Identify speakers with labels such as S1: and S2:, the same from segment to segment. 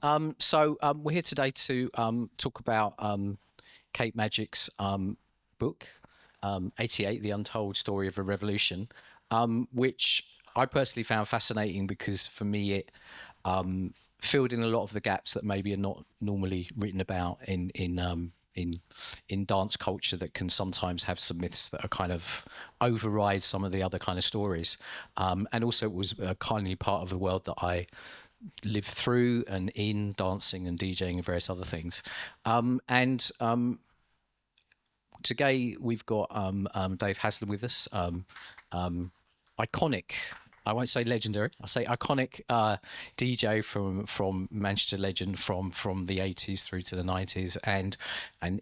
S1: We're here today to talk about Kate Magic's book, 88, The Untold Story of a Revolution, which I personally found fascinating because for me it filled in a lot of the gaps that maybe are not normally written about in dance culture that can sometimes have some myths that are kind of override some of the other kind of stories. And also it was a kindly part of the world that I lived through and in dancing and DJing and various other things. Today we've got Dave Haslam with us, iconic, I won't say legendary, I'll say iconic DJ from Manchester legend from the 80s through to the 90s and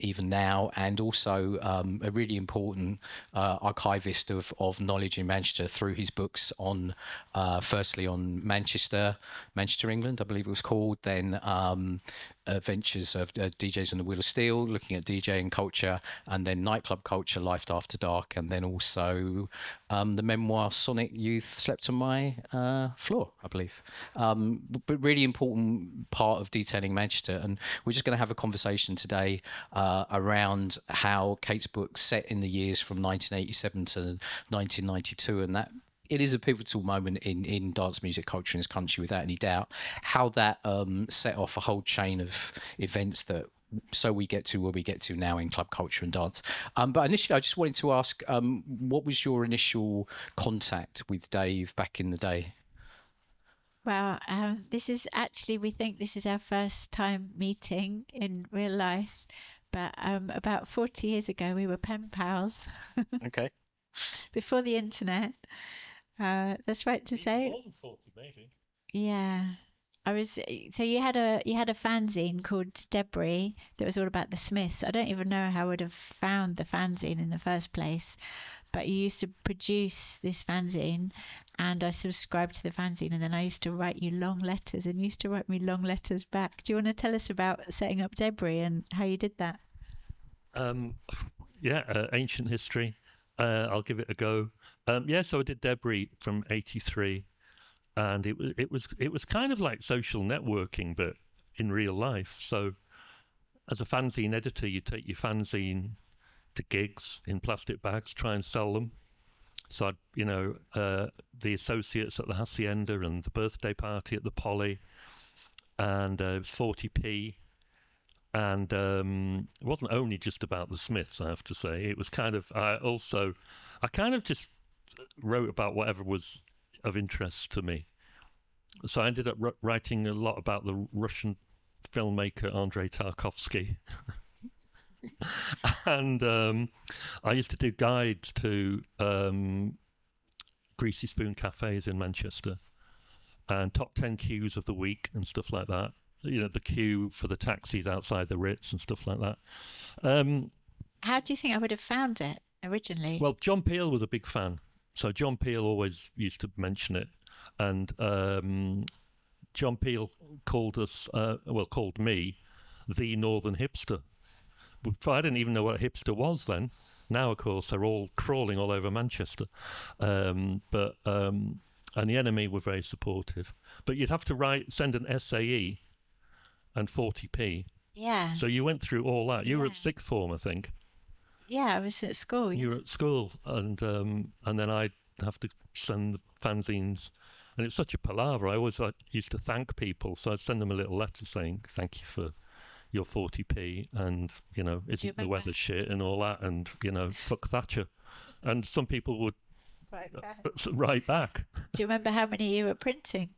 S1: even now, and also a really important archivist of knowledge in Manchester through his books on firstly on Manchester, England, I believe it was called, then Adventures of DJs on the Wheel of Steel, looking at DJing culture, and then nightclub culture, Life After Dark, and then also the memoir Sonic Youth Slept on My Floor, I believe. But really important part of detailing Manchester. And we're just going to have a conversation today around how Kate's book, set in the years from 1987 to 1992, and that it is a pivotal moment in dance music culture in this country, without any doubt, how that set off a whole chain of events that so we get to where we get to now in club culture and dance. But initially, I just wanted to ask, what was your initial contact with Dave back in the day?
S2: Well, this is actually, we think this is our first time meeting in real life, but about 40 years ago, we were pen pals.
S1: Okay.
S2: Before the internet. That's right to say.
S3: More than 40, maybe.
S2: Yeah. So you had a fanzine called Debris that was all about the Smiths. I don't even know how I would have found the fanzine in the first place, but you used to produce this fanzine, and I subscribed to the fanzine, and then I used to write you long letters, and you used to write me long letters back. Do you want to tell us about setting up Debris and how you did that?
S3: Ancient history. I'll give it a go. So I did Debris from '83, and it was kind of like social networking, but in real life. So, as a fanzine editor, you take your fanzine to gigs in plastic bags, try and sell them. So, the associates at the Haçienda and the birthday party at the Poly, and it was 40p. And it wasn't only just about the Smiths, I have to say. It was kind of, I kind of just wrote about whatever was of interest to me. So I ended up writing a lot about the Russian filmmaker Andrei Tarkovsky. And I used to do guides to Greasy Spoon cafes in Manchester and top 10 queues of the week and stuff like that. The queue for the taxis outside the Ritz and stuff like that.
S2: How do you think I would have found it originally?
S3: Well, John Peel was a big fan. So John Peel always used to mention it. And John Peel called me the Northern Hipster. I didn't even know what a hipster was then. Now, of course, they're all crawling all over Manchester. And the Enemy were very supportive. But you'd have to send an SAE and 40p.
S2: Yeah.
S3: So you went through all that. You were at sixth form, I think.
S2: Yeah, I was at school.
S3: You were at school, and then I'd have to send the fanzines, and it's such a palaver. I always used to thank people, so I'd send them a little letter saying thank you for your 40p, and isn't the weather shit and all that, and fuck Thatcher, and some people would write back.
S2: Do you remember how many you were printing?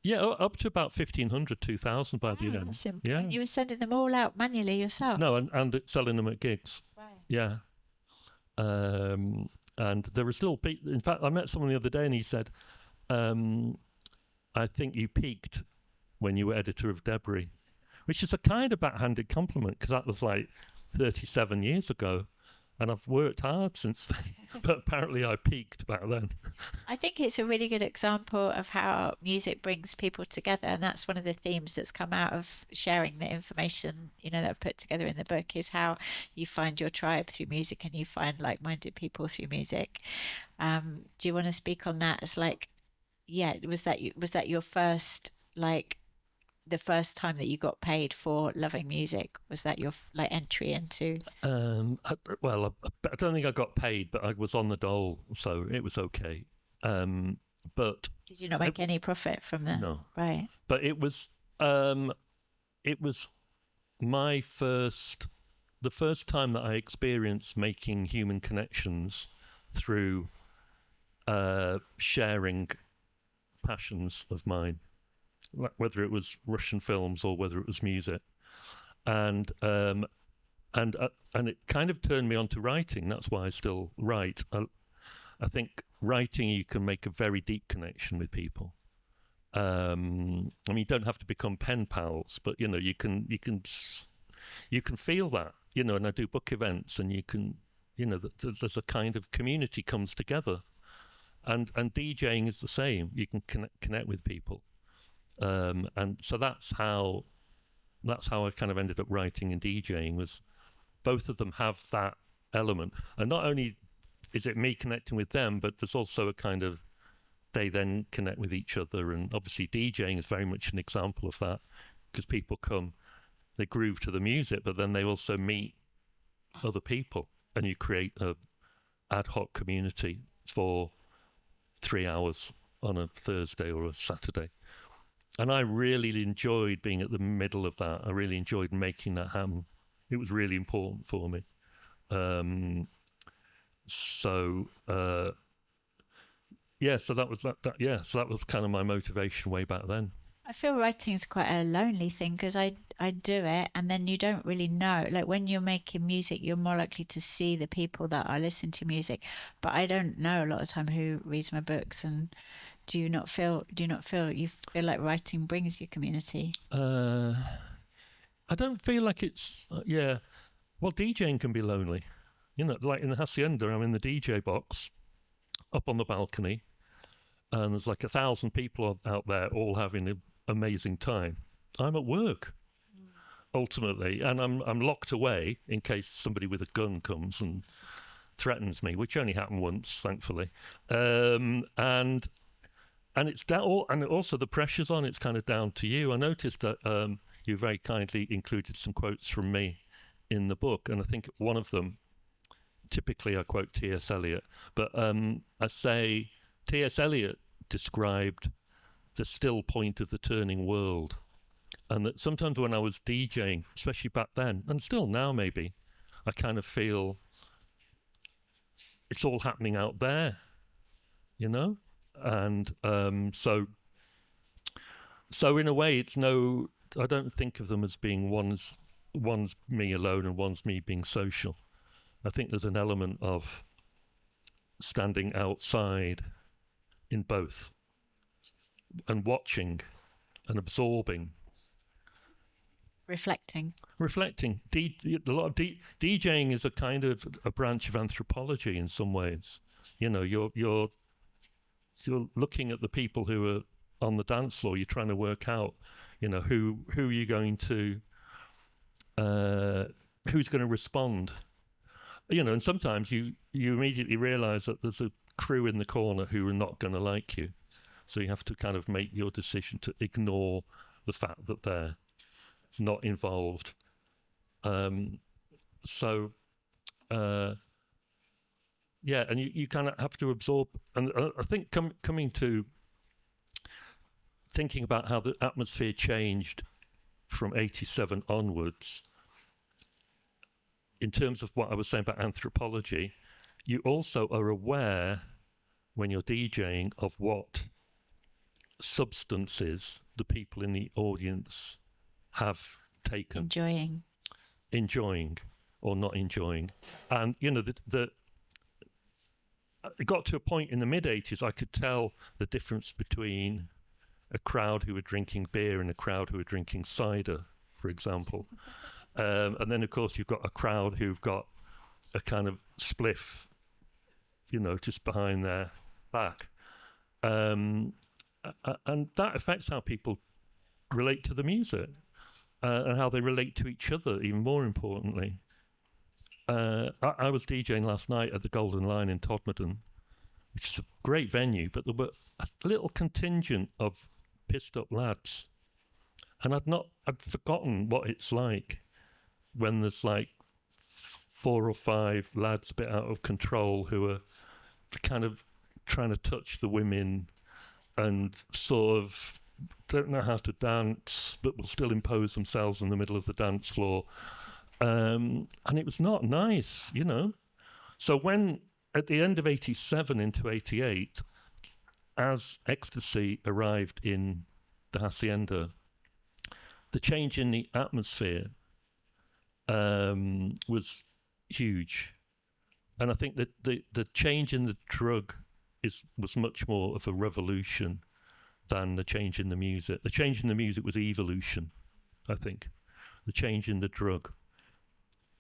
S3: Up to about 1,500, 2,000 by the end.
S2: Yeah, you were sending them all out manually yourself.
S3: No, and selling them at gigs.
S2: Right.
S3: Yeah. And there are still people. In fact, I met someone the other day, and he said, "I think you peaked when you were editor of Debris," which is a kind of backhanded compliment because that was like 37 years ago. And I've worked hard since then, but apparently I peaked back then.
S2: I think it's a really good example of how music brings people together, and that's one of the themes that's come out of sharing the information, that I've put together in the book, is how you find your tribe through music and you find like-minded people through music. Do you want to speak on that as like, yeah, was that your first, like, the first time that you got paid for loving music? Was that your like entry into?
S3: Well, I don't think I got paid, but I was on the dole, so it was okay. But
S2: Did you not make any profit from that?
S3: no,
S2: Right.
S3: but it was my the first time that I experienced making human connections through sharing passions of mine, like whether it was Russian films or whether it was music, and it kind of turned me on to writing. That's why I still write. I think writing, you can make a very deep connection with people. I mean, you don't have to become pen pals, but you know, you can feel that, you know. And I do book events, and you can, you know, there's a kind of community comes together, and DJing is the same. You can connect with people, and so that's how I kind of ended up writing and DJing. Was both of them have that element, and not only is it me connecting with them, but there's also a kind of, they then connect with each other. And obviously DJing is very much an example of that, because people come, they groove to the music, but then they also meet other people, and you create a ad hoc community for 3 hours on a Thursday or a Saturday. And I really enjoyed being at the middle of that. I really enjoyed making that happen. It was really important for me. So that was that. Yeah, so that was kind of my motivation way back then.
S2: I feel writing is quite a lonely thing, because I do it, and then you don't really know. Like, when you're making music, you're more likely to see the people that are listening to music, but I don't know a lot of the time who reads my books. And do you not feel you feel like writing brings you community?
S3: I don't feel like it's well, DJing can be lonely. You know, like in the Haçienda, I'm in the DJ box up on the balcony, and there's like 1,000 people out there all having an amazing time. I'm at work, ultimately, and I'm locked away in case somebody with a gun comes and threatens me, which only happened once, thankfully. And it's that, and also the pressure's on. It's kind of down to you. I noticed that you very kindly included some quotes from me in the book, and I think one of them, typically I quote T.S. Eliot, but I say T.S. Eliot described the still point of the turning world, and that sometimes when I was DJing, especially back then, and still now maybe, I kind of feel it's all happening out there, you know? And so in a way, I don't think of them as being one's me alone and one's me being social. I think there's an element of standing outside in both, and watching and absorbing.
S2: Reflecting.
S3: A lot of DJing is a kind of a branch of anthropology in some ways. You know, you're looking at the people who are on the dance floor. You're trying to work out, you know, who are you going to, who's going to respond. You know, and sometimes you immediately realise that there's a crew in the corner who are not going to like you. So you have to kind of make your decision to ignore the fact that they're not involved. And you kind of have to absorb. And I think coming to thinking about how the atmosphere changed from 87 onwards, in terms of what I was saying about anthropology, you also are aware when you're DJing of what substances the people in the audience have taken. Enjoying or not enjoying. And, you know, it got to a point in the mid-80s I could tell the difference between a crowd who were drinking beer and a crowd who were drinking cider, for example. And then, of course, you've got a crowd who've got a kind of spliff, you know, just behind their back. And that affects how people relate to the music and how they relate to each other, even more importantly. I was DJing last night at the Golden Lion in Todmorden, which is a great venue, but there were a little contingent of pissed up lads. And I'd forgotten what it's like when there's like 4 or 5 lads a bit out of control who are kind of trying to touch the women and sort of don't know how to dance, but will still impose themselves in the middle of the dance floor. And it was not nice, you know. So when, at the end of 87 into 88, as ecstasy arrived in the Haçienda, the change in the atmosphere was huge. And I think that the change in the drug was much more of a revolution than the change in the music. The change in the music was evolution, I think. The change in the drug.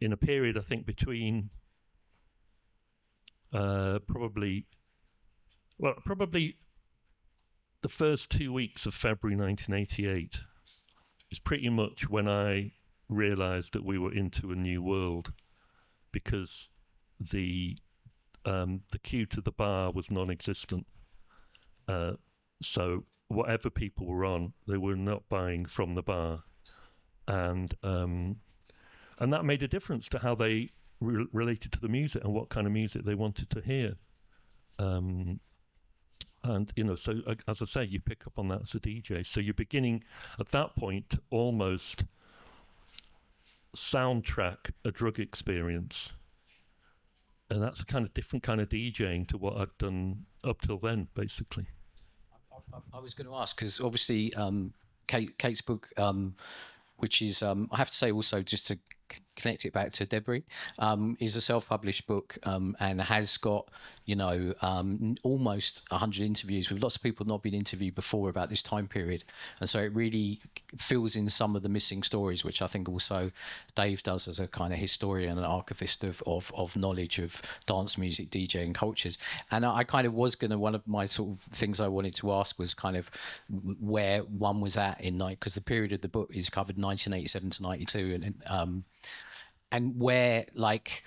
S3: In a period, I think, between probably the first 2 weeks of February 1988 is pretty much when I realised that we were into a new world, because the queue to the bar was non-existent. So whatever people were on, they were not buying from the bar, and that made a difference to how they related to the music and what kind of music they wanted to hear. And, you know, so as I say, you pick up on that as a DJ. So you're beginning at that point to almost soundtrack a drug experience. And that's a kind of different kind of DJing to what I'd done up till then, basically.
S1: I was going to ask, because obviously Kate's book, which is, I have to say also, just to connect it back to Debris, is a self-published book, and has got, you know, almost 100 interviews with lots of people not been interviewed before about this time period. And so it really fills in some of the missing stories, which I think also Dave does as a kind of historian and archivist of knowledge of dance music, DJing cultures. And I kind of was going to, one of my sort of things I wanted to ask was kind of where one was at in night, because the period of the book is covered 1987 to 92, and where, like,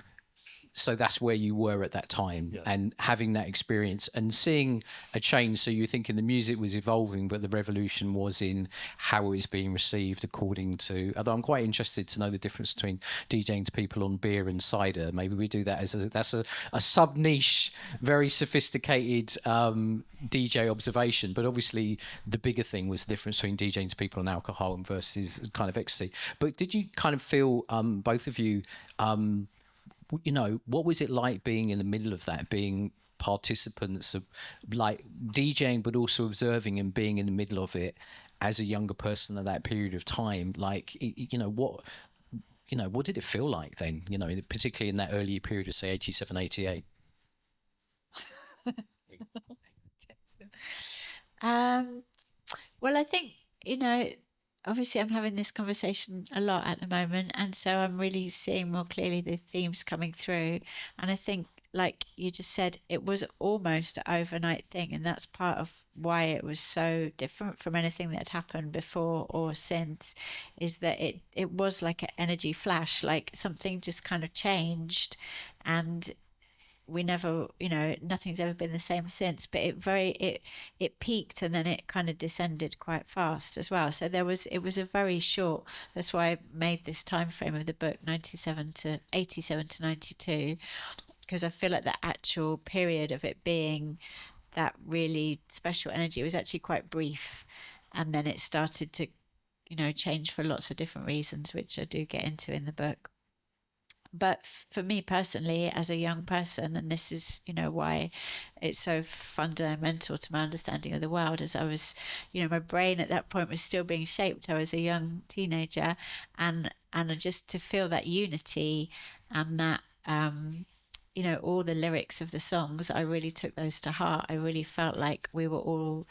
S1: so that's where you were at that time. Yeah. And having that experience and seeing a change. So you're thinking the music was evolving, but the revolution was in how it was being received according to, although I'm quite interested to know the difference between DJing to people on beer and cider. Maybe we do that as that's a sub niche, very sophisticated DJ observation. But obviously the bigger thing was the difference between DJing to people on alcohol and versus kind of ecstasy. But did you kind of feel, both of you, you know, what was it like being in the middle of that, being participants of like DJing, but also observing and being in the middle of it as a younger person at that period of time? Like, you know, what did it feel like then, you know, particularly in that earlier period of, say, 87, 88?
S2: Well, I think, you know, obviously I'm having this conversation a lot at the moment, and so I'm really seeing more clearly the themes coming through. And I think, like you just said, it was almost an overnight thing, and that's part of why it was so different from anything that had happened before or since, is that it was like an energy flash, like something just kind of changed, and we never, you know, nothing's ever been the same since. But it peaked and then it kind of descended quite fast as well. So it was a very short, that's why I made this time frame of the book 87 to 92, because I feel like the actual period of it being that really special energy was actually quite brief, and then it started to, you know, change for lots of different reasons, which I do get into in the book. But for me personally, as a young person, and this is, you know, why it's so fundamental to my understanding of the world, as I was, you know, my brain at that point was still being shaped. I was a young teenager, and just to feel that unity and that, you know, all the lyrics of the songs, I really took those to heart. I really felt like we were all,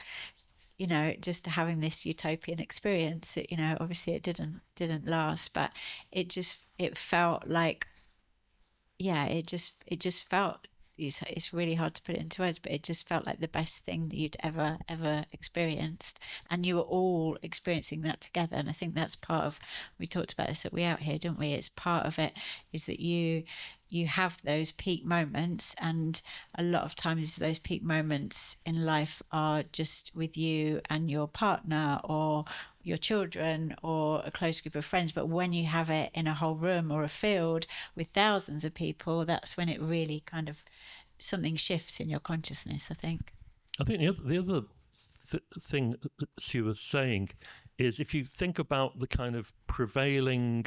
S2: you know, just having this utopian experience. You know, obviously it didn't last, but it felt like, yeah, it just felt, it's really hard to put it into words, but it just felt like the best thing that you'd ever experienced, and you were all experiencing that together. And I think that's part of, we talked about this at We Out Here, didn't we? It's part of it is that you you have those peak moments, and a lot of times those peak moments in life are just with you and your partner or your children or a close group of friends. But when you have it in a whole room or a field with thousands of people, that's when it really kind of something shifts in your consciousness, I think.
S3: I think the other thing that she was saying is, if you think about the kind of prevailing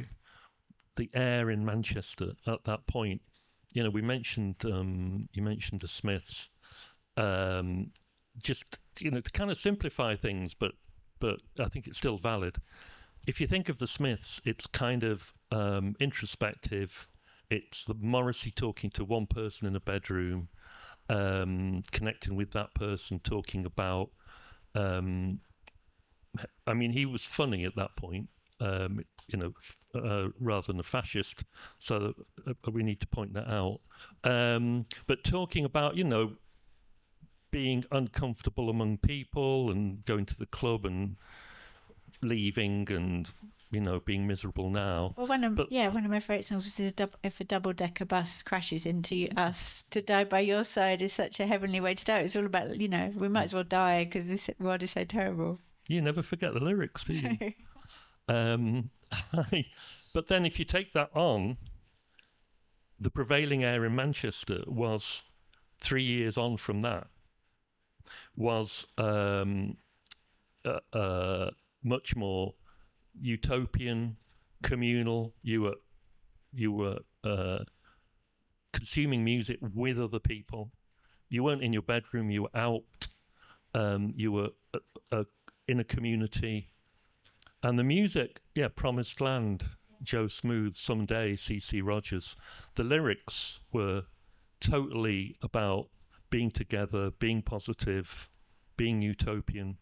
S3: the air in Manchester at that point, you know, we mentioned you mentioned the Smiths, just, you know, to kind of simplify things, but I think it's still valid. If you think of the Smiths, it's kind of introspective. It's the Morrissey talking to one person in a bedroom, connecting with that person, talking about. I mean, he was funny at that point, you know, rather than a fascist. So we need to point that out. But talking about, you know, being uncomfortable among people and going to the club and leaving and, you know, being miserable now.
S2: Well, one of my favourite songs is if a double-decker bus crashes into us, to die by your side is such a heavenly way to die. It's all about, you know, we might as well die because this world is so terrible.
S3: You never forget the lyrics, do you? But then if you take that on, the prevailing air in Manchester was 3 years on from that, was much more utopian, communal. You were consuming music with other people. You weren't in your bedroom. You were out. You were in a community. And the music, yeah, Promised Land, Joe Smooth, Someday, C.C. Rogers. The lyrics were totally about being together, being positive, being utopian.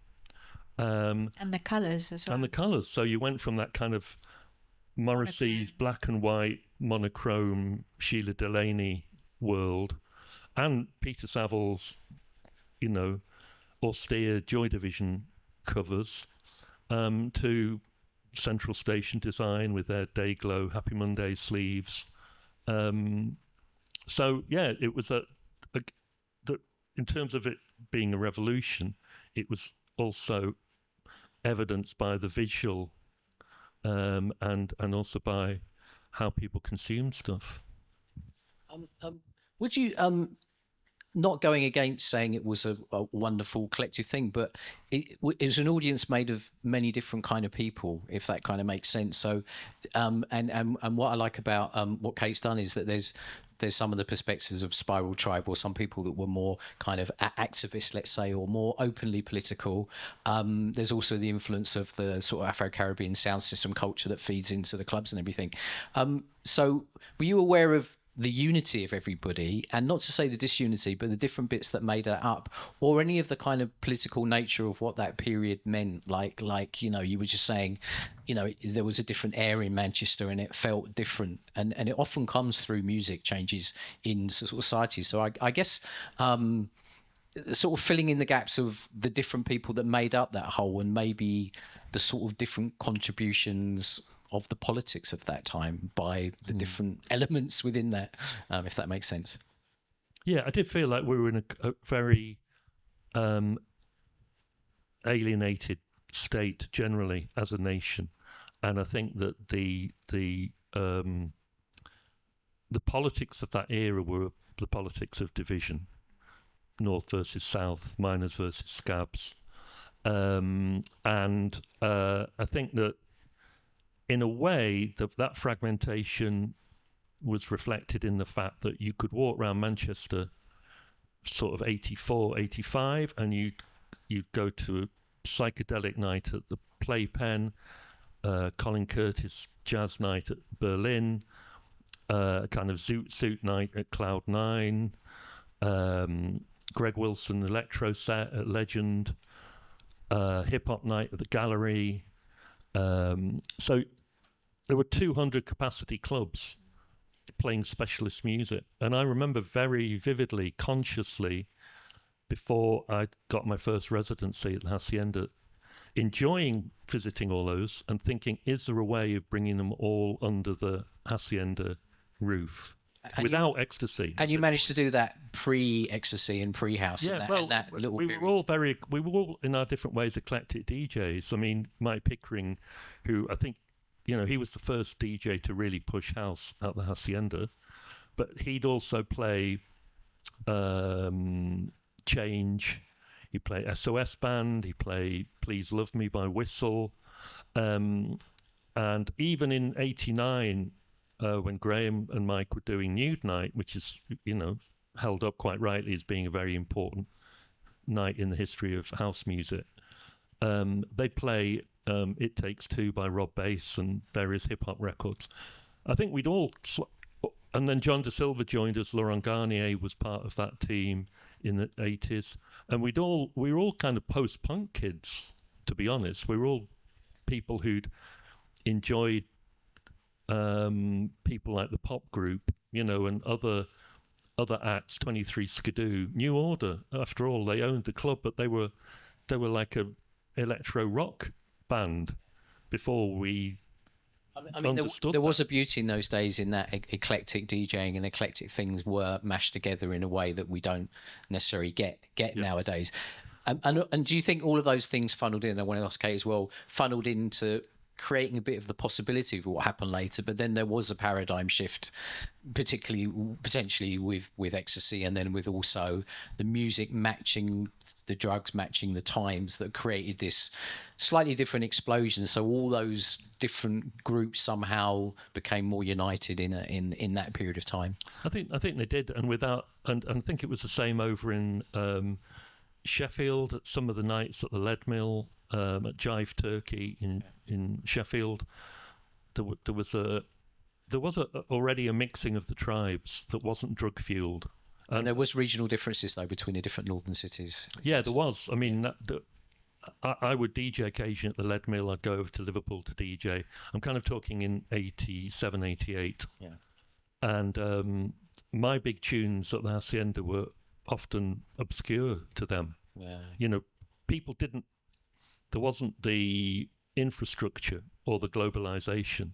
S2: And the colours as well.
S3: And the colours. So you went from that kind of Morrissey's black and white, monochrome, Sheila Delaney world, and Peter Saville's, you know, austere Joy Division covers, to Central Station design with their Day Glow, Happy Monday sleeves. So yeah, it was in terms of it being a revolution, it was also evidenced by the visual, and also by how people consume stuff.
S1: Would you, not going against saying it was a wonderful collective thing, but it was an audience made of many different kind of people, if that kind of makes sense. So, and what I like about what Kate's done is that there's some of the perspectives of Spiral Tribe, or some people that were more kind of activists, let's say, or more openly political. There's also the influence of the sort of Afro-Caribbean sound system culture that feeds into the clubs and everything. So were you aware of the unity of everybody, and not to say the disunity, but the different bits that made it up, or any of the kind of political nature of what that period meant? Like, you know, you were just saying, you know, there was a different air in Manchester and it felt different, and it often comes through music changes in society. So I guess sort of filling in the gaps of the different people that made up that whole, and maybe the sort of different contributions of the politics of that time by the different elements within that, if that makes sense.
S3: Yeah, I did feel like we were in a very alienated state generally as a nation, and I think that the politics of that era were the politics of division, North versus South, miners versus scabs, and I think that in a way that fragmentation was reflected in the fact that you could walk around Manchester sort of 84, 85, and you'd go to a psychedelic night at the Playpen, Colin Curtis jazz night at Berlin, kind of Zoot Suit night at Cloud 9, Greg Wilson electro set at Legend, hip hop night at the Gallery. So there were 200 capacity clubs playing specialist music, and I remember very vividly, consciously, before I got my first residency at the Haçienda, enjoying visiting all those and thinking, is there a way of bringing them all under the Haçienda roof? without ecstasy.
S1: And you managed to do that pre-ecstasy and pre-house.
S3: Yeah, we were all in our different ways eclectic DJs. I mean, Mike Pickering, who I think, he was the first DJ to really push house at the Hacienda, but he'd also play Change. He played SOS Band. He played Please Love Me by Whistle, and even in '89. When Graham and Mike were doing Nude Night, which is, held up quite rightly as being a very important night in the history of house music, they'd play It Takes Two by Rob Bass and various hip-hop records. I think we'd all... And then John De Silva joined us. Laurent Garnier was part of that team in the 80s. And we were all kind of post-punk kids, to be honest. We were all people who'd enjoyed people like the Pop Group, and other acts, 23 Skidoo, New Order. After all, they owned the club, but they were like a electro rock band before we understood.
S1: There was a beauty in those days in that eclectic DJing and eclectic things were mashed together in a way that we don't necessarily get nowadays. And do you think all of those things funneled in? I want to ask Kate as well. Funneled into creating a bit of the possibility of what happened later, but then there was a paradigm shift, potentially with ecstasy, and then with also the music matching the drugs, matching the times, that created this slightly different explosion. So all those different groups somehow became more united in that period of time.
S3: I think they did, and I think it was the same over in Sheffield at some of the nights at the Lead Mill. At Jive Turkey in Sheffield, there was already a mixing of the tribes that wasn't drug fueled,
S1: and there was regional differences though between the different northern cities.
S3: Yeah, there was. I mean, I would DJ occasion at the Lead Mill. I'd go over to Liverpool to DJ. I'm kind of talking in 87, 88.
S1: Yeah, and
S3: my big tunes at the Hacienda were often obscure to them.
S1: Yeah,
S3: people didn't. There wasn't the infrastructure or the globalization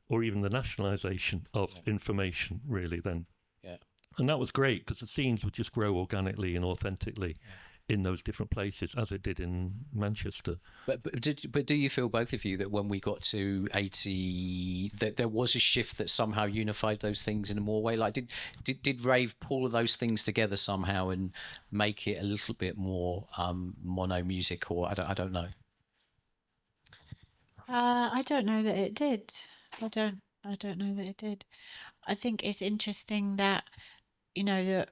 S3: or even the nationalization of information really then.
S1: Yeah.
S3: And that was great because the scenes would just grow organically and authentically in those different places, as it did in Manchester.
S1: But do you feel, both of you, that when we got to 80, that there was a shift that somehow unified those things in a more way? Like, did rave pull those things together somehow and make it a little bit more mono music, or I don't know?
S2: I don't know that it did. I don't know that it did. I think it's interesting that, that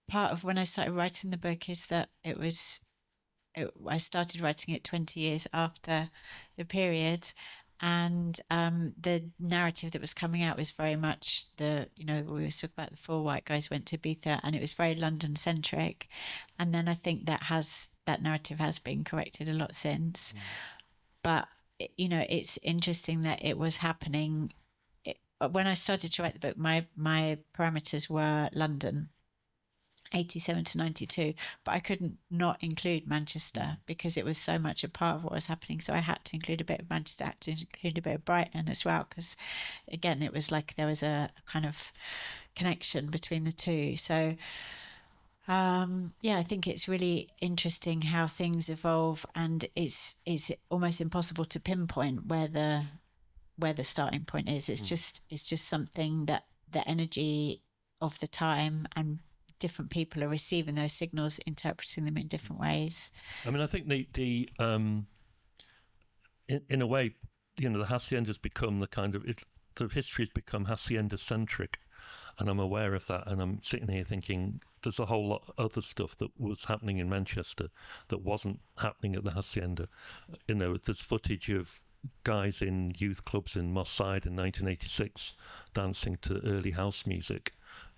S2: part of when I started writing the book is that I started writing it 20 years after the period, and the narrative that was coming out was very much we were talking about the 4 white guys went to Ibiza, and it was very London centric, and then I think that narrative has been corrected a lot since. But it's interesting that it was happening when I started to write the book. My parameters were London, 87 to 92, but I couldn't not include Manchester because it was so much a part of what was happening. So I had to include a bit of Manchester, I had to include a bit of Brighton as well, because again, it was like there was a kind of connection between the two. So I think it's really interesting how things evolve, and it's almost impossible to pinpoint where the starting point is. It's just something that the energy of the time and different people are receiving those signals, interpreting them in different ways.
S3: I mean, I think in a way, the Hacienda's become the history's become Hacienda centric, and I'm aware of that. And I'm sitting here thinking there's a whole lot of other stuff that was happening in Manchester that wasn't happening at the Hacienda. There's footage of guys in youth clubs in Moss Side in 1986 dancing to early house music.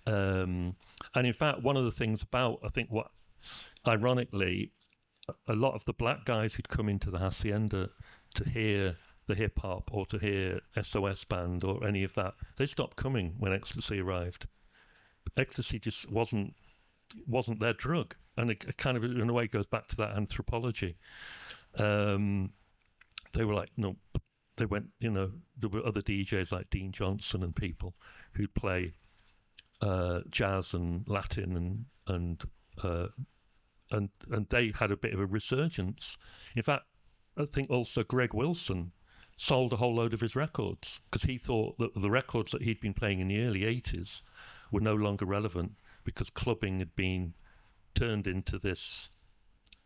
S3: And in fact, one of the things about, I think, what ironically, a lot of the black guys who'd come into the Hacienda to hear the hip hop or to hear SOS Band or any of that, they stopped coming when ecstasy arrived. Ecstasy just wasn't their drug, and it kind of in a way goes back to that anthropology. They were like, no, they went, there were other DJs like Dean Johnson and people who'd play jazz and Latin and they had a bit of a resurgence. In fact, I think also Greg Wilson sold a whole load of his records because he thought that the records that he'd been playing in the early 80s were no longer relevant because clubbing had been turned into this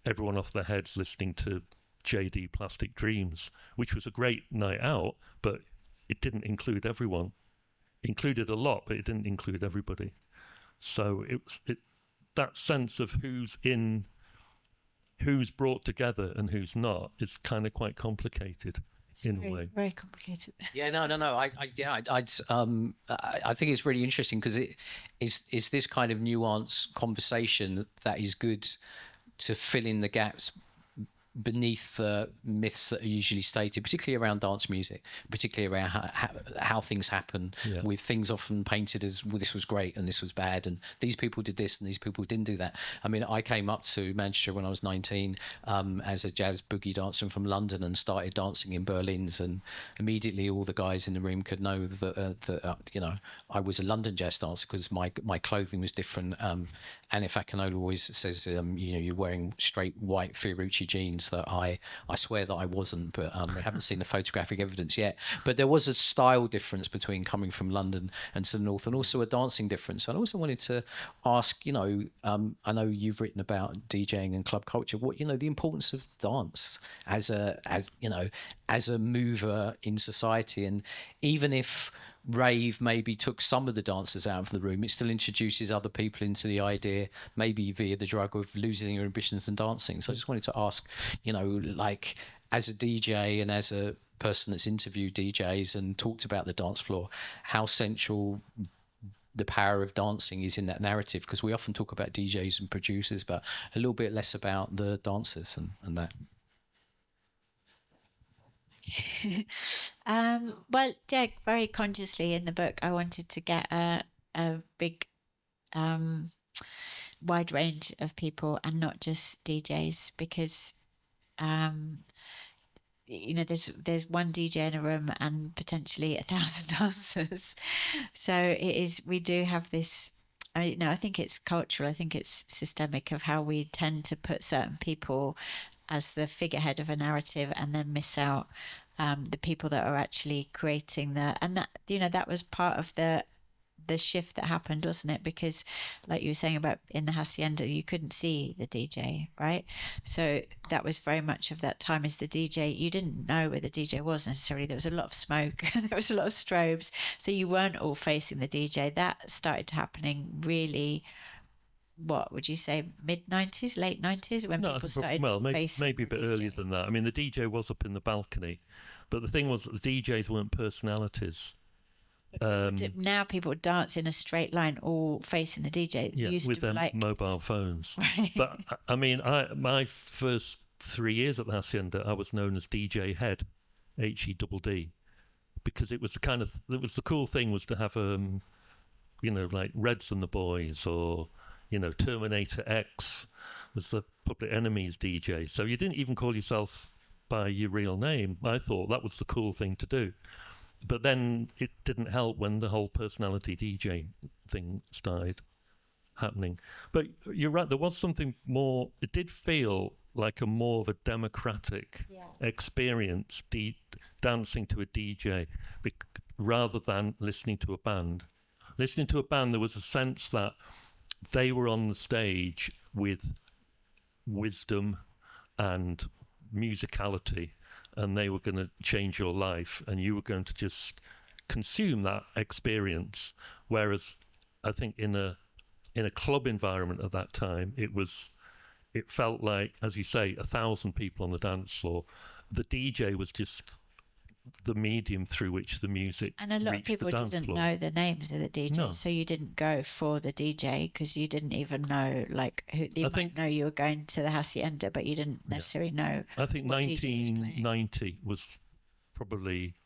S3: everyone off their heads listening to JD Plastic Dreams, which was a great night out, but it didn't include everyone. It included a lot, but it didn't include everybody. So it that sense of who's brought together and who's not is kind of quite complicated.
S2: It's
S3: in a way.
S2: Very complicated.
S1: Yeah, no. I think it's really interesting because it is this kind of nuanced conversation that is good to fill in the gaps beneath the myths that are usually stated, particularly around dance music, particularly around how things happen, with things often painted as, well, this was great and this was bad and these people did this and these people didn't do that. I mean, I came up to Manchester when I was 19 as a jazz boogie dancer from London and started dancing in Berlin's, and immediately all the guys in the room could know that you know, I was a London jazz dancer because my clothing was different. And if Akinola always says, you know, you're wearing straight white Fiorucci jeans, that I swear that I wasn't, but I haven't seen the photographic evidence yet. But there was a style difference between coming from London and to the north, and also a dancing difference. And I also wanted to ask, you know, I know you've written about DJing and club culture. What, you know, the importance of dance as a mover in society, and even if rave maybe took some of the dancers out of the room, it still introduces other people into the idea, maybe via the drug of losing your ambitions and dancing. So I just wanted to ask, you know, like, as a DJ and as a person that's interviewed DJs and talked about the dance floor, how central the power of dancing is in that narrative, because we often talk about DJs and producers, but a little bit less about the dancers and that.
S2: Well, yeah, very consciously in the book, I wanted to get a big, wide range of people and not just DJs, because, you know, there's one DJ in a room and potentially 1,000 dancers. So it is, we do have this, I think it's cultural, I think it's systemic of how we tend to put certain people as the figurehead of a narrative and then miss out the people that are actually creating and that, you know, that was part of the shift that happened, wasn't it? Because like you were saying about in the Haçienda, you couldn't see the DJ, right? So that was very much of that time as the DJ. You didn't know where the DJ was necessarily. There was a lot of smoke, there was a lot of strobes, so you weren't all facing the DJ. That started happening really, what would you say, mid-90s, late 90s, when people started
S3: maybe a bit earlier than that. I mean, the DJ was up in the balcony, but the thing was that the DJs weren't personalities.
S2: Now people dance in a straight line all facing the DJ.
S3: With their mobile phones. Right. But I mean, my first 3 years at the Haçienda, I was known as DJ Head, HEDD, because it was the cool thing was to have you know, like Reds and the Boys, or, you know, Terminator X was the Public Enemy's DJ. So you didn't even call yourself by your real name. I thought that was the cool thing to do. But then it didn't help when the whole personality DJ thing started happening. But you're right, there was something more, it did feel like a more of a democratic experience, dancing to a DJ, rather than listening to a band. Listening to a band, there was a sense that they were on the stage with wisdom and musicality, and they were going to change your life, and you were going to just consume that experience. Whereas I think in a club environment at that time, it felt like, as you say, 1,000 people on the dance floor. The DJ was just the medium through which the music
S2: and a lot of people didn't know the names of the DJs, so you didn't go for the DJ because you didn't even know, like, who. You might know you were going to the Haçienda, but you didn't necessarily know.
S3: I think 1990 was probably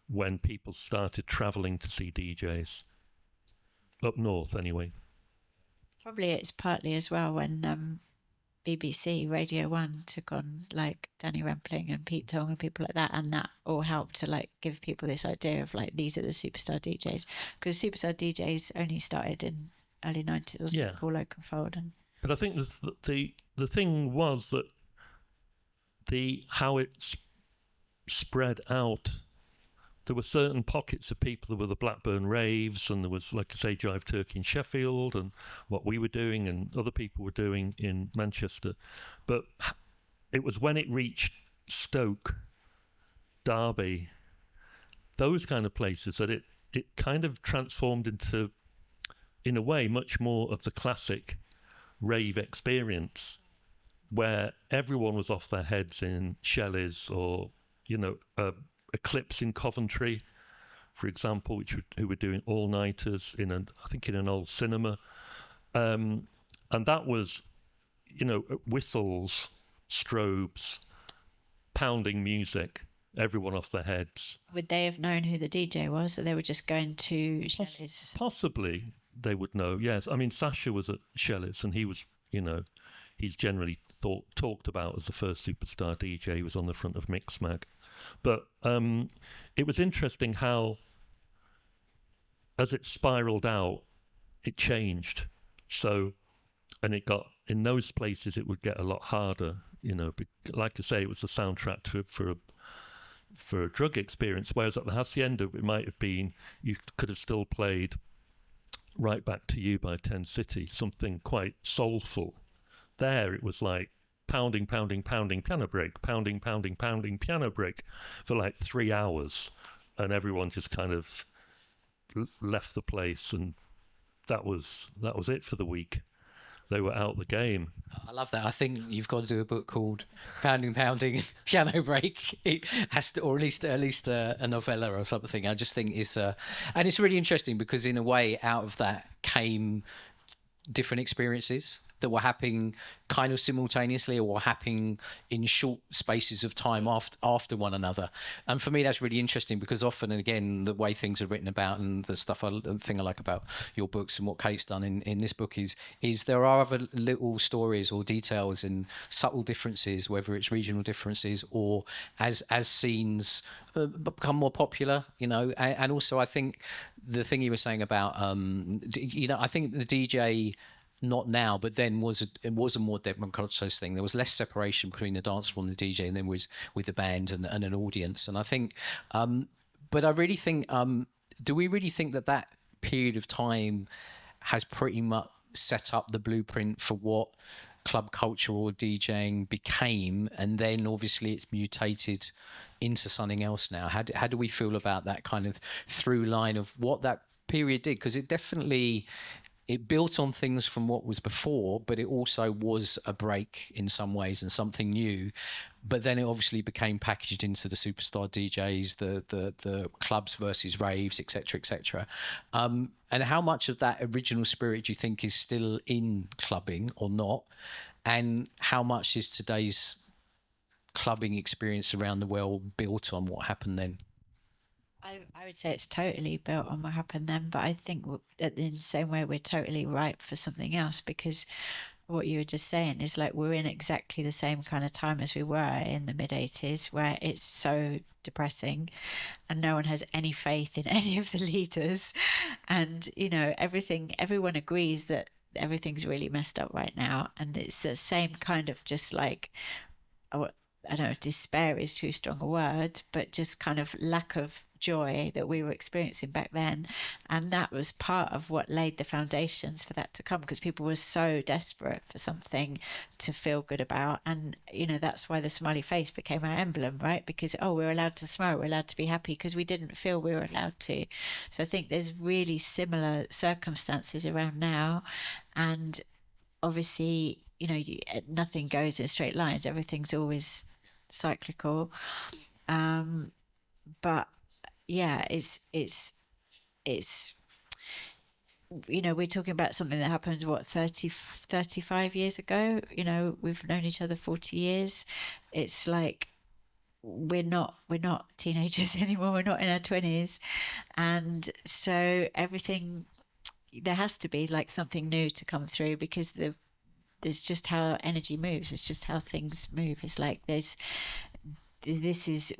S3: when people started travelling to see DJs up north, anyway.
S2: Probably it's partly as well when BBC Radio 1 took on like Danny Rampling and Pete Tong and people like that, and that all helped to like give people this idea of like these are the superstar DJs, because superstar DJs only started in early 90s, wasn't it? Paul Oakenfold. And
S3: but I think the thing was that how it spread out. There were certain pockets of people. There were the Blackburn raves, and there was, like I say, Jive Turkey in Sheffield, and what we were doing and other people were doing in Manchester. But it was when it reached Stoke, Derby, those kind of places, that it kind of transformed into, in a way, much more of the classic rave experience, where everyone was off their heads in Shelley's or, Eclipse in Coventry, for example, who were doing all-nighters in an old cinema, and that was, whistles, strobes, pounding music, everyone off their heads.
S2: Would they have known who the DJ was, or they were just going to Shelley's?
S3: Possibly they would know. Yes, I mean Sasha was at Shelley's, and he was, he's generally talked about as the first superstar DJ. He was on the front of Mixmag. But it was interesting how, as it spiraled out, it changed. So, and it got, in those places, it would get a lot harder. Like I say, it was the soundtrack for a drug experience. Whereas at the Hacienda, it might have been, you could have still played Right Back to You by 10 City, something quite soulful. There, it was like pounding, pounding, pounding, piano break, pounding, pounding, pounding, piano break for like 3 hours, and everyone just kind of left the place, and that was it for the week. They were out the game.
S1: I love that. I think you've got to do a book called Pounding, Pounding, Piano Break. It has to, or at least a novella or something. I just think it's and it's really interesting because in a way, out of that came different experiences that were happening kind of simultaneously, or were happening in short spaces of time after one another. And for me, that's really interesting because often, and again, the way things are written about, and the thing I like about your books and what Kate's done in this book is there are other little stories or details and subtle differences, whether it's regional differences or as scenes become more popular, and also I think the thing you were saying about, I think the DJ, not now, but then it was a more democratized thing. There was less separation between the dance floor and the DJ, and then was with the band and an audience. And I think, but I really think, do we really think that period of time has pretty much set up the blueprint for what club culture or DJing became, and then obviously it's mutated into something else now? How do we feel about that kind of through line of what that period did? Because it built on things from what was before, but it also was a break in some ways and something new. But then it obviously became packaged into the superstar DJs, the clubs versus raves, etc., etc. And how much of that original spirit do you think is still in clubbing or not? And how much is today's clubbing experience around the world built on what happened then?
S2: I would say it's totally built on what happened then, but I think in the same way we're totally ripe for something else, because what you were just saying is like we're in exactly the same kind of time as we were in the mid-80s, where it's so depressing and no one has any faith in any of the leaders, and everyone agrees that everything's really messed up right now, and it's the same kind of just like, I don't know if despair is too strong a word, but just kind of lack of joy that we were experiencing back then. And that was part of what laid the foundations for that to come, because people were so desperate for something to feel good about. And that's why the smiley face became our emblem, right? Because we're allowed to smile, we're allowed to be happy, because we didn't feel we were allowed to. So I think there's really similar circumstances around now, and obviously nothing goes in straight lines, everything's always cyclical, but yeah, it's we're talking about something that happened 35 years ago. We've known each other 40 years. It's like we're not teenagers anymore, we're not in our 20s, and so everything, there has to be like something new to come through, because there's just how energy moves. It's just how things move. It's like we're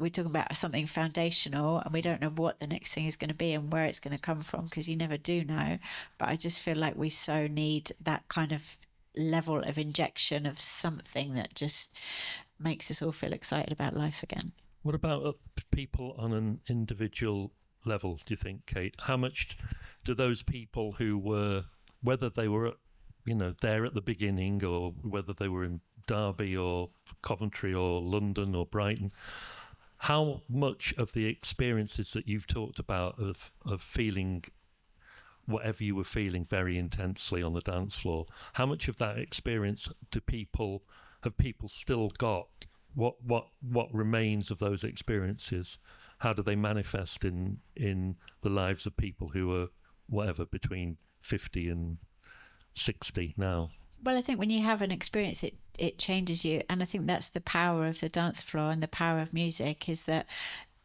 S2: talking about something foundational, and we don't know what the next thing is going to be and where it's going to come from, because you never do know. But I just feel like we so need that kind of level of injection of something that just makes us all feel excited about life again.
S3: What about people on an individual level, do you think, Kate? How much do those people who were, whether they were, there at the beginning, or whether they were in Derby or Coventry or London or Brighton, how much of the experiences that you've talked about of feeling whatever you were feeling very intensely on the dance floor, how much of that experience have people still got? What remains of those experiences? How do they manifest in the lives of people who are whatever between 50 and 60 now?
S2: Well, I think when you have an experience, it changes you. And I think that's the power of the dance floor and the power of music, is that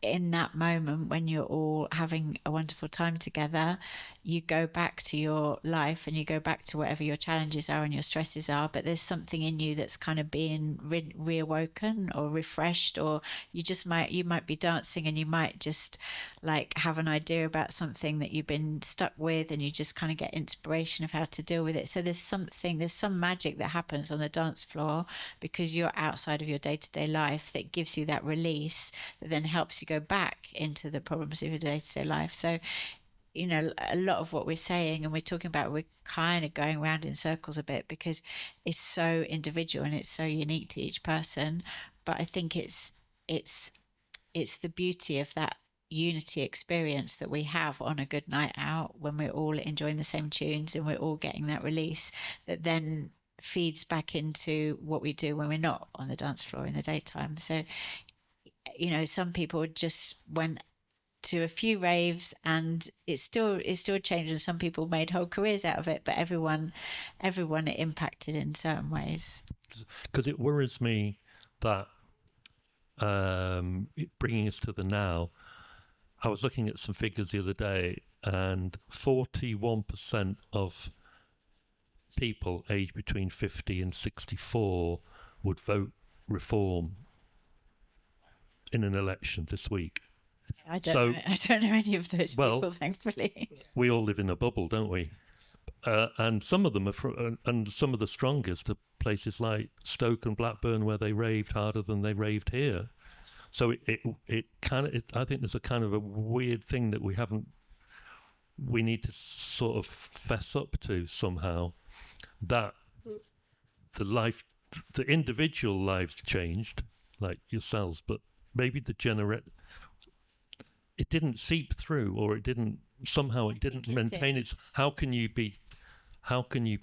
S2: in that moment when you're all having a wonderful time together, you go back to your life and you go back to whatever your challenges are and your stresses are, but there's something in you that's kind of being reawoken or refreshed, or you might be dancing and you might just like have an idea about something that you've been stuck with, and you just kind of get inspiration of how to deal with it. So there's some magic that happens on the dance floor because you're outside of your day-to-day life, that gives you that release that then helps you go back into the problems of your day-to-day life. So a lot of what we're saying and we're talking about, we're kind of going around in circles a bit because it's so individual and it's so unique to each person. But I think it's the beauty of that unity experience that we have on a good night out, when we're all enjoying the same tunes and we're all getting that release, that then feeds back into what we do when we're not on the dance floor in the daytime. So some people just went to a few raves and it's still changing. Some people made whole careers out of it, but everyone it impacted in certain ways.
S3: Because it worries me that bringing us to the now, I was looking at some figures the other day, and 41% of people aged between 50 and 64 would vote Reform in an election this week.
S2: I don't know any of those people, thankfully.
S3: We all live in a bubble, don't we? And some of them are and some of the strongest are places like Stoke and Blackburn, where they raved harder than they raved here. So it kind of, I think there's a kind of a weird thing that we need to sort of fess up to somehow, that the individual lives changed, like yourselves, but maybe it didn't seep through, or it didn't maintain its. How can you be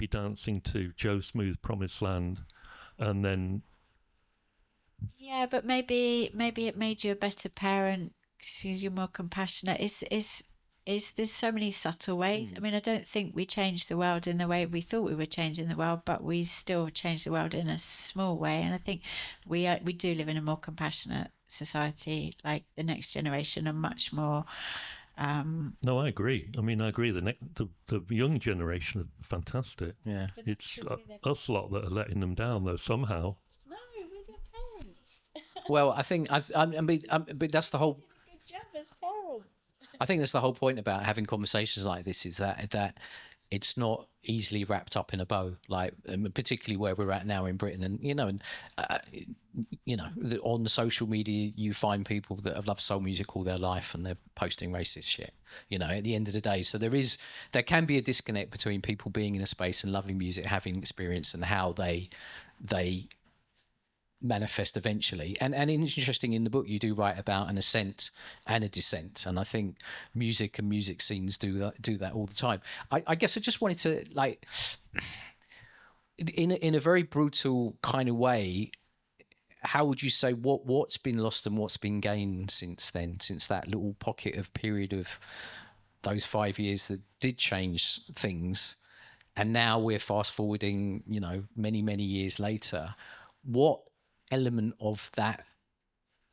S3: dancing to Joe Smooth Promised Land, and then?
S2: Yeah, but maybe it made you a better parent because you're more compassionate. There's so many subtle ways. I mean, I don't think we changed the world in the way we thought we were changing the world, but we still changed the world in a small way. And I think we do live in a more compassionate society. Like the next generation are much more.
S3: No, I agree. I mean, I agree. The young generation are fantastic.
S1: Yeah,
S3: it's us lot that are letting them down, though, somehow.
S2: No, we're their parents.
S1: Well, I think but that's the whole.
S2: Good job as parents.
S1: I think that's the whole point about having conversations like this, is that it's not easily wrapped up in a bow, like particularly where we're at now in Britain, and on the social media you find people that have loved soul music all their life and they're posting racist shit. At the end of the day, so there can be a disconnect between people being in a space and loving music, having experience, and how they manifest eventually. And it's interesting, in the book you do write about an ascent and a descent, and I think music and music scenes do that all the time. I guess I just wanted to, like, in a very brutal kind of way, how would you say what's been lost and what's been gained since then, since that little pocket of period of those 5 years that did change things, and now we're fast forwarding many years later? What element of that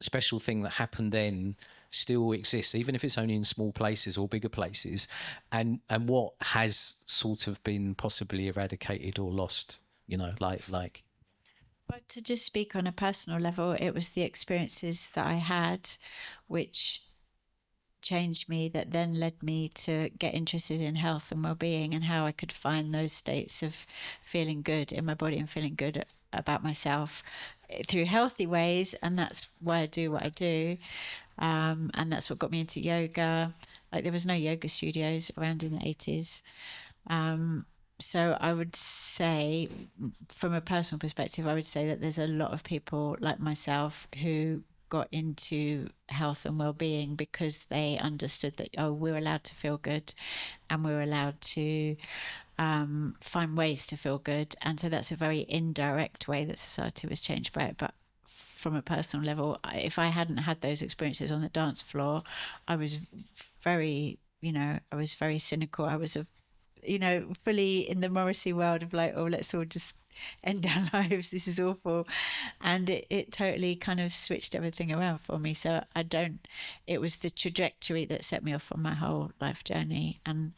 S1: special thing that happened then still exists, even if it's only in small places or bigger places, and what has sort of been possibly eradicated or lost like.
S2: But to just speak on a personal level, it was the experiences that I had which changed me, that then led me to get interested in health and well-being and how I could find those states of feeling good in my body and feeling good about myself through healthy ways. And that's why I do what I do. And that's what got me into yoga. Like, there was no yoga studios around in the 80s. So I would say, from a personal perspective, I would say that there's a lot of people like myself who got into health and well-being because they understood that, oh, we're allowed to feel good and we're allowed to find ways to feel good. And so that's a very indirect way that society was changed by it. But from a personal level, if I hadn't had those experiences on the dance floor, I was very cynical. I was fully in the Morrissey world of like, oh, let's all just end our lives. This is awful. And it totally kind of switched everything around for me. So it was the trajectory that set me off on my whole life journey. And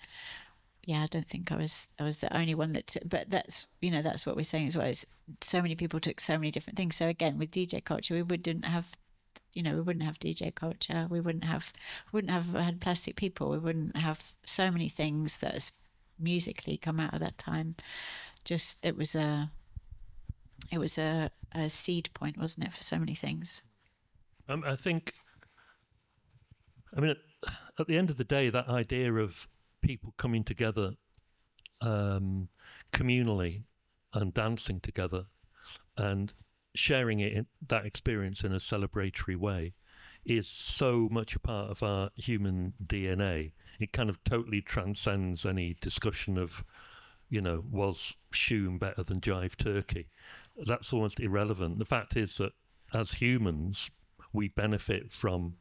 S2: yeah, I don't think I was the only one but that's what we're saying as well. Is so many people took so many different things. So again, with DJ culture, we wouldn't have DJ culture. We wouldn't have had Plastic People. We wouldn't have so many things that musically come out of that time. Just it was a seed point, wasn't it, for so many things?
S3: I think, at the end of the day, that idea of people coming together communally and dancing together and sharing that experience in a celebratory way is so much a part of our human DNA. It kind of totally transcends any discussion of, was Shoom better than Jive Turkey? That's almost irrelevant. The fact is that as humans, we benefit from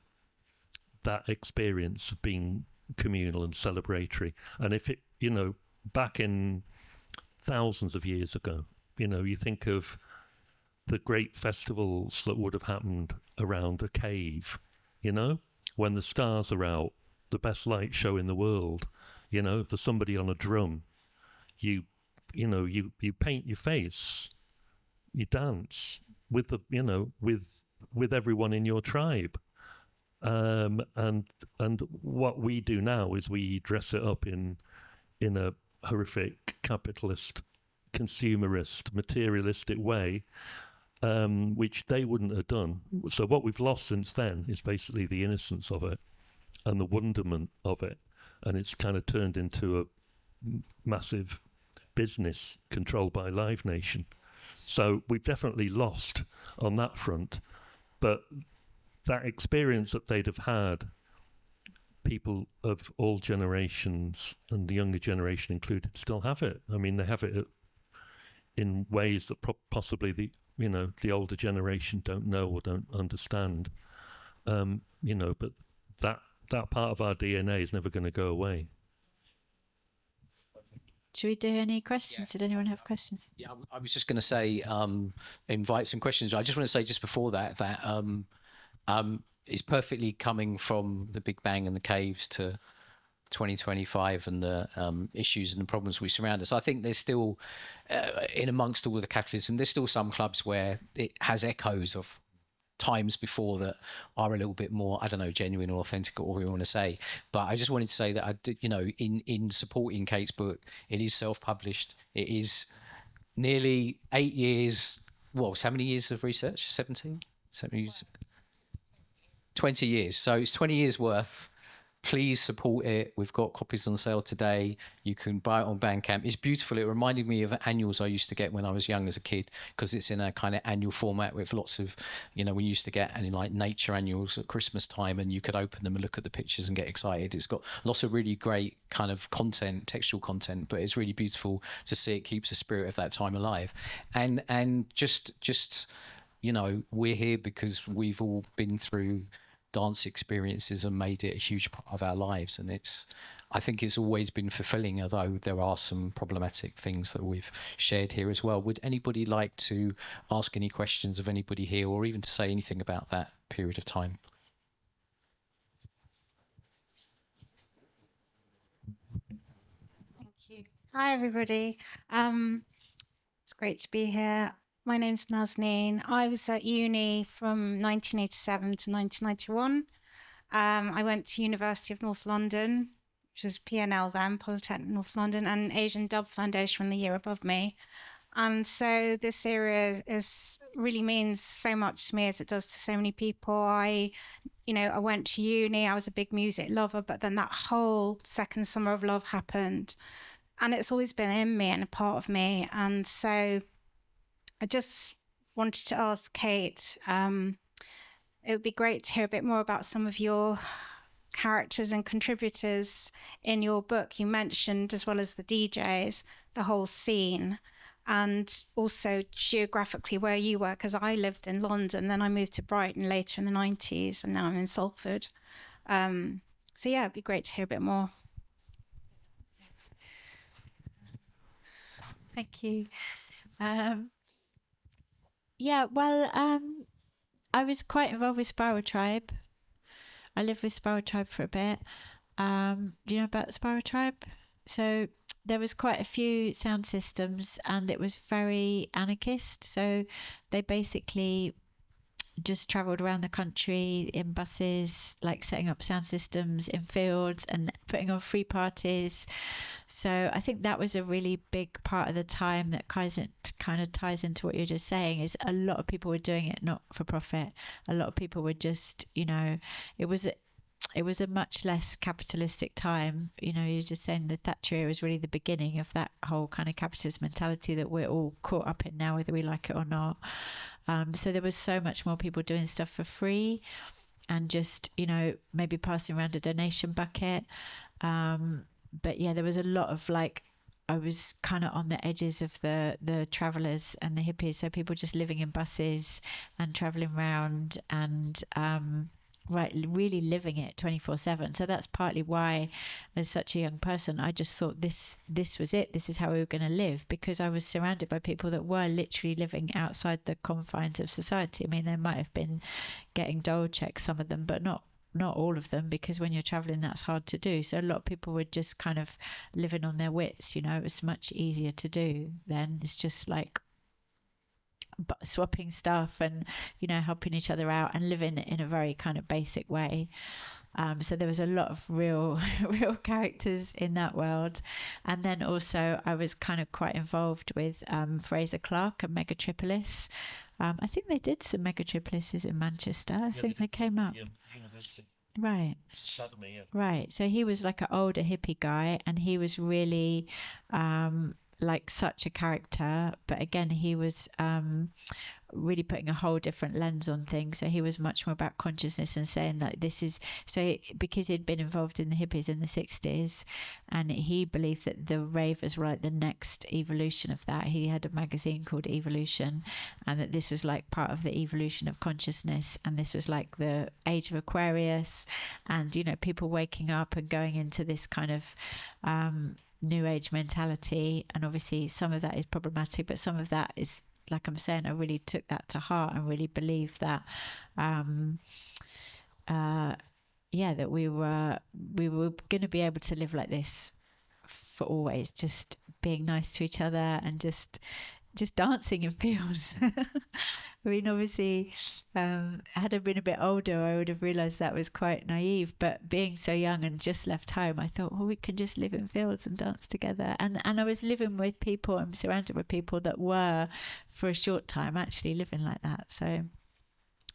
S3: that experience of being communal and celebratory. And if it, back in thousands of years ago, you think of the great festivals that would have happened around a cave, when the stars are out, the best light show in the world, if there's somebody on a drum, you paint your face, you dance with with everyone in your tribe. And what we do now is we dress it up in a horrific capitalist, consumerist, materialistic way, which they wouldn't have done. So what we've lost since then is basically the innocence of it and the wonderment of it, and it's kind of turned into a massive business controlled by Live Nation. So we've definitely lost on that front, but that experience that they'd have had, people of all generations, and the younger generation included, still have it. I mean, they have it in ways that possibly the older generation don't know or don't understand. But that part of our DNA is never going to go away.
S2: Should we do any questions? Did anyone have questions?
S1: Yeah, I was just going to say, invite some questions. I just want to say just before that it's perfectly coming from the Big Bang and the caves to 2025 and the issues and the problems we surround us. I think there's still, in amongst all the capitalism, there's still some clubs where it has echoes of times before that are a little bit more, I don't know, genuine or authentic, or whatever you want to say. But I just wanted to say that I did, in supporting Kate's book, it is self-published. It is nearly 8 years. Well, how many years of research? 17 years. 20 years. So it's 20 years worth. Please support it. We've got copies on sale today. You can buy it on Bandcamp. It's beautiful. It reminded me of annuals I used to get when I was young as a kid, because it's in a kind of annual format with lots of, we used to get like nature annuals at Christmas time, and you could open them and look at the pictures and get excited. It's got lots of really great kind of content, textual content, but it's really beautiful to see. It keeps the spirit of that time alive. And just we're here because we've all been through dance experiences and made it a huge part of our lives, and I think it's always been fulfilling, although there are some problematic things that we've shared here as well. Would anybody like to ask any questions of anybody here, or even to say anything about that period of time?
S4: Thank you. Hi everybody. It's great to be here. My name's Nazneen. I was at uni from 1987 to 1991. I went to University of North London, which was PNL then, Polytechnic North London, and Asian Dub Foundation the year above me. And so this area really means so much to me as it does to so many people. I went to uni, I was a big music lover, but then that whole second summer of love happened. And it's always been in me and a part of me. And so I just wanted to ask Kate, it would be great to hear a bit more about some of your characters and contributors in your book. You mentioned, as well as the DJs, the whole scene. And also geographically where you were, because I lived in London, then I moved to Brighton later in the 90s, and now I'm in Salford. So yeah, it'd be great to hear a bit more.
S2: Thank you. I was quite involved with Spiral Tribe. I lived with Spiral Tribe for a bit. Do you know about Spiral Tribe? So there was quite a few sound systems, and it was very anarchist. So they basically just travelled around the country in buses, like setting up sound systems in fields and putting on free parties. So I think that was a really big part of the time that kind of ties into what you're just saying, is a lot of people were doing it not for profit. A lot of people were just, it was a much less capitalistic time. You're just saying the Thatcher era was really the beginning of that whole kind of capitalist mentality that we're all caught up in now, whether we like it or not. So there was so much more people doing stuff for free and just, maybe passing around a donation bucket. But yeah, there was a lot of I was kind of on the edges of the travellers and the hippies. So people just living in buses and travelling around and, really living it 24/7. So that's partly why, as such a young person, I just thought this was it. This is how we were going to live, because I was surrounded by people that were literally living outside the confines of society. I mean, they might have been getting dole checks, some of them, but not all of them, because when you're traveling, that's hard to do. So a lot of people were just kind of living on their wits. It was much easier to do then. It's just like swapping stuff and helping each other out and living in a very kind of basic way. So there was a lot of real characters in that world. And then also I was kind of quite involved with Fraser Clark and Megatripolis. I think they did some Megatripolises in Manchester. I think they came up. University. Right.
S3: Academy, yeah.
S2: Right. So he was like an older hippie guy, and he was really like such a character. But again, he was really putting a whole different lens on things. So he was much more about consciousness and saying that this is because he'd been involved in the hippies in the 60s, and he believed that the ravers were like the next evolution of that. He had a magazine called Evolution, and that this was like part of the evolution of consciousness, and this was like the age of Aquarius, and people waking up and going into this kind of new age mentality. And obviously some of that is problematic, but some of that is, like I'm saying, I really took that to heart and really believed that that we were going to be able to live like this for always, just being nice to each other and just dancing in fields. I mean, obviously, had I been a bit older, I would have realised that was quite naive. But being so young and just left home, I thought, we can just live in fields and dance together. And I was living with people, I'm surrounded by people that were, for a short time, actually living like that. So,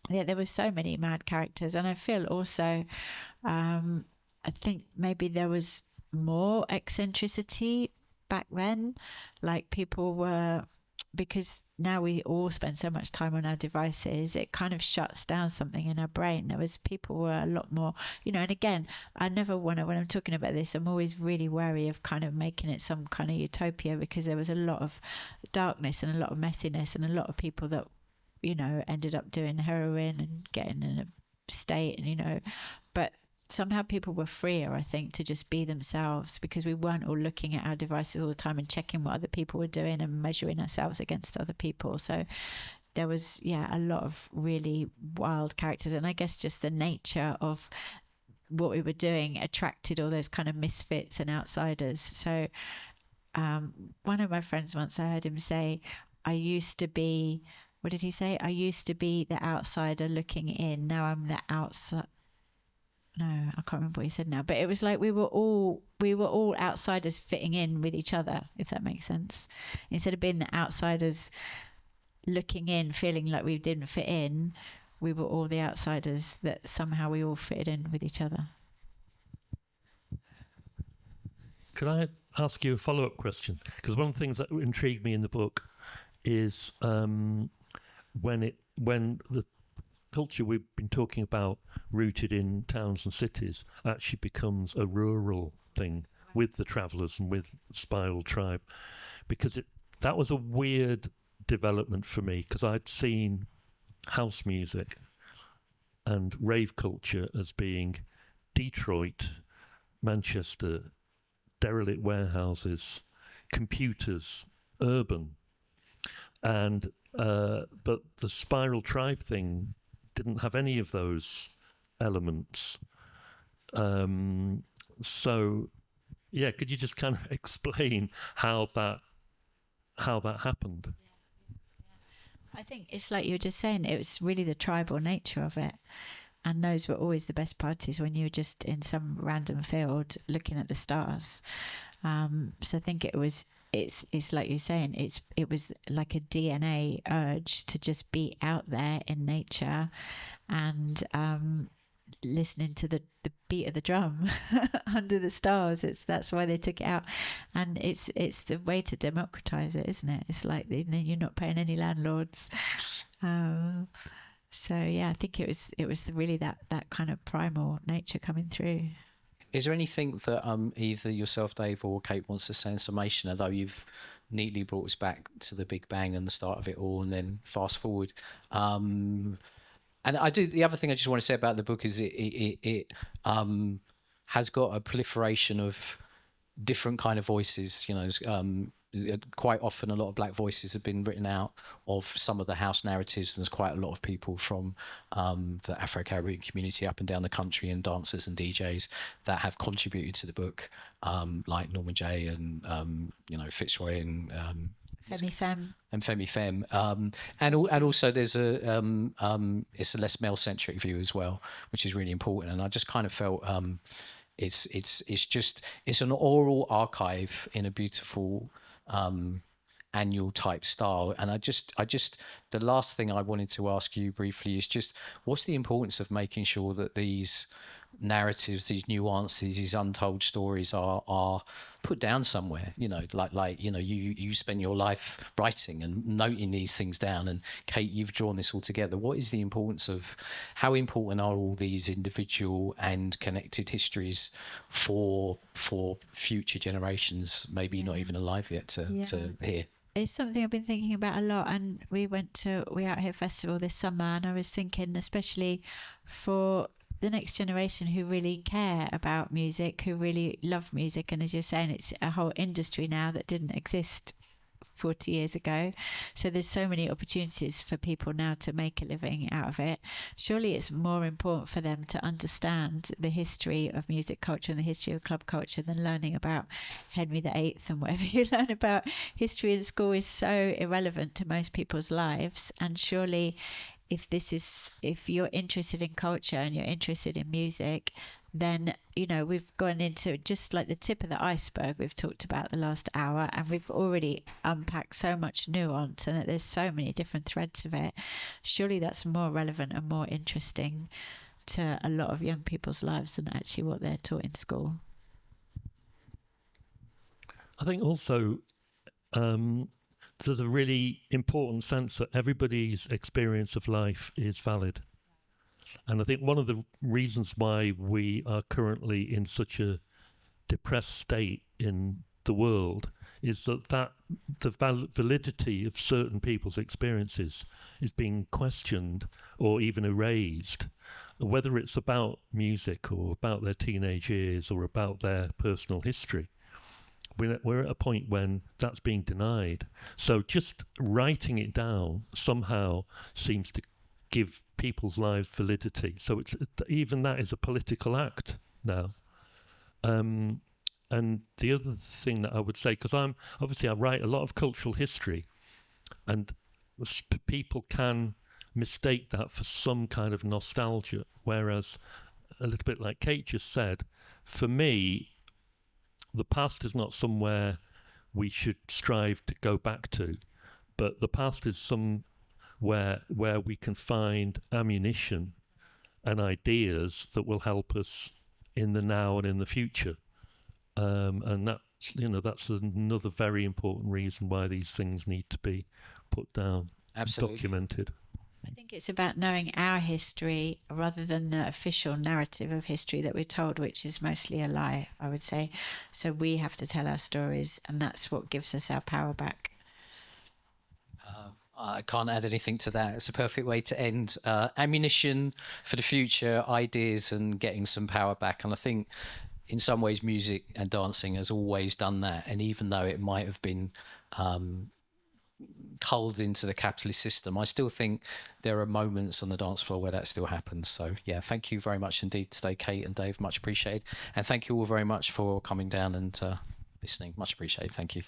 S2: yeah, there were so many mad characters. And I feel also, I think maybe there was more eccentricity back then. Like people were... because now we all spend so much time on our devices, it kind of shuts down something in our brain. There was people were a lot more, and again, I never want to, when I'm talking about this, I'm always really wary of kind of making it some kind of utopia, because there was a lot of darkness and a lot of messiness and a lot of people that, ended up doing heroin and getting in a state, and, but somehow people were freer, I think, to just be themselves, because we weren't all looking at our devices all the time and checking what other people were doing and measuring ourselves against other people. So there was, a lot of really wild characters. And I guess just the nature of what we were doing attracted all those kind of misfits and outsiders. So one of my friends once, I heard him say, I used to be, what did he say? I used to be the outsider looking in. Now I'm the outside. No, I can't remember what he said now. But it was like we were all outsiders fitting in with each other, if that makes sense. Instead of being the outsiders looking in, feeling like we didn't fit in, we were all the outsiders that somehow we all fitted in with each other.
S3: Could I ask you a follow-up question? Because one of the things that intrigued me in the book is when the culture we've been talking about, rooted in towns and cities, actually becomes a rural thing with the travellers and with the Spiral tribe, because that was a weird development for me, because I'd seen house music and rave culture as being Detroit, Manchester, derelict warehouses, computers, urban, and but the Spiral tribe thing didn't have any of those elements. So yeah, could you just kind of explain how that happened?
S2: I think it's like you were just saying, it was really the tribal nature of it. And those were always the best parties, when you were just in some random field looking at the stars. So I think it's like you're saying, it was like a DNA urge to just be out there in nature and listening to the beat of the drum under the stars. That's why they took it out, and it's the way to democratize it, isn't it? It's like you're not paying any landlords. So yeah, I think it was really that kind of primal nature coming through.
S1: Is there anything that either yourself, Dave, or Kate wants to say in summation, although you've neatly brought us back to the Big Bang and the start of it all, and then fast forward? And the other thing I just want to say about the book is it has got a proliferation of different kind of voices. Quite often a lot of black voices have been written out of some of the house narratives. There's quite a lot of people from the Afro-Caribbean community up and down the country, and dancers and DJs that have contributed to the book, like Norman J and Fitzroy and
S2: Femi Femme.
S1: And Femi Femme, and also there's it's a less male-centric view as well, which is really important. And I just kind of felt it's an oral archive in a beautiful annual type style. And I just the last thing I wanted to ask you briefly is just, what's the importance of making sure that these narratives, these nuances, these untold stories are put down somewhere? You spend your life writing and noting these things down, and Kate, you've drawn this all together. What is the importance of, how important are all these individual and connected histories for future generations, maybe not even alive yet, to hear?
S2: It's something I've been thinking about a lot, and we Out Here Festival this summer, and I was thinking, especially for the next generation who really care about music, who really love music, and as you're saying, it's a whole industry now that didn't exist 40 years ago. So there's so many opportunities for people now to make a living out of it. Surely it's more important for them to understand the history of music culture and the history of club culture than learning about Henry VIII, and whatever you learn about history in school is so irrelevant to most people's lives. And surely if you're interested in culture and you're interested in music, then we've gone into just like the tip of the iceberg we've talked about the last hour, and we've already unpacked so much nuance, and that there's so many different threads of it. Surely that's more relevant and more interesting to a lot of young people's lives than actually what they're taught in school.
S3: I think also there's a really important sense that everybody's experience of life is valid. And I think one of the reasons why we are currently in such a depressed state in the world is that the validity of certain people's experiences is being questioned or even erased, whether it's about music or about their teenage years or about their personal history. We're at a point when that's being denied. So just writing it down somehow seems to give people's lives validity. So even that is a political act now. And the other thing that I would say, because I write a lot of cultural history, and people can mistake that for some kind of nostalgia, whereas a little bit like Kate just said, for me, the past is not somewhere we should strive to go back to, but the past is somewhere where we can find ammunition and ideas that will help us in the now and in the future. And that's another very important reason why these things need to be put down,
S1: Absolutely.
S3: documented.
S2: I think it's about knowing our history rather than the official narrative of history that we're told, which is mostly a lie, I would say. So we have to tell our stories, and that's what gives us our power back.
S1: I can't add anything to that. It's a perfect way to end. Ammunition for the future, ideas, and getting some power back. And I think in some ways music and dancing has always done that. And even though it might have been culled into the capitalist system, I still think there are moments on the dance floor where that still happens. So yeah, thank you very much indeed today, Kate and Dave, much appreciated. And thank you all very much for coming down and listening, much appreciated. Thank you.